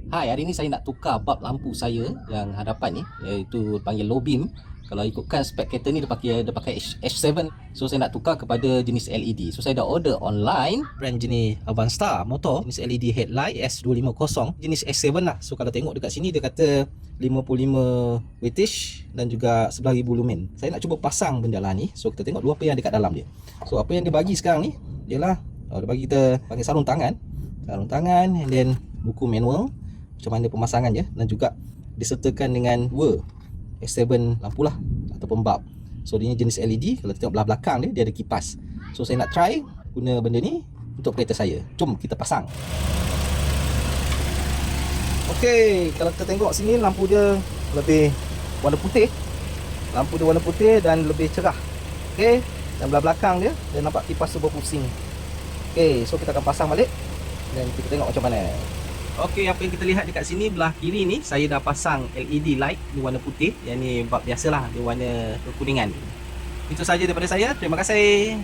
Hai, hari ni saya nak tukar bulb lampu saya yang hadapan ni, iaitu panggil low beam. Kalau ikutkan spek kereta ni dia pakai H7. So saya nak tukar kepada jenis LED. So saya dah order online brand jenis Avanza motor, jenis LED headlight S250, jenis H7 lah. So kalau tengok dekat sini dia kata 55 wattage dan juga 11,000 lumen. Saya nak cuba pasang benda lah ni. So kita tengok dulu apa yang dekat dalam dia. So apa yang dia bagi sekarang ni ialah dia bagi kita panggil sarung tangan, and then buku manual macam mana pemasangan je, dan juga disertakan dengan S7 lampu lah ataupun bulb. So dia jenis LED. Kalau tengok belah belakang dia ada kipas. So saya nak try guna benda ni untuk kereta saya. Jom kita pasang. Okey, kalau kita tengok sini lampu dia lebih warna putih. Lampu dia warna putih dan lebih cerah. Okey, dan belah belakang dia nampak kipas tu berpusing. Okey, so kita akan pasang balik dan kita tengok macam mana. Okey, apa yang kita lihat dekat sini belah kiri ni, saya dah pasang LED light ni warna putih. Yang ni bulb biasalah, dia warna kekuningan. Itu saja daripada saya. Terima kasih.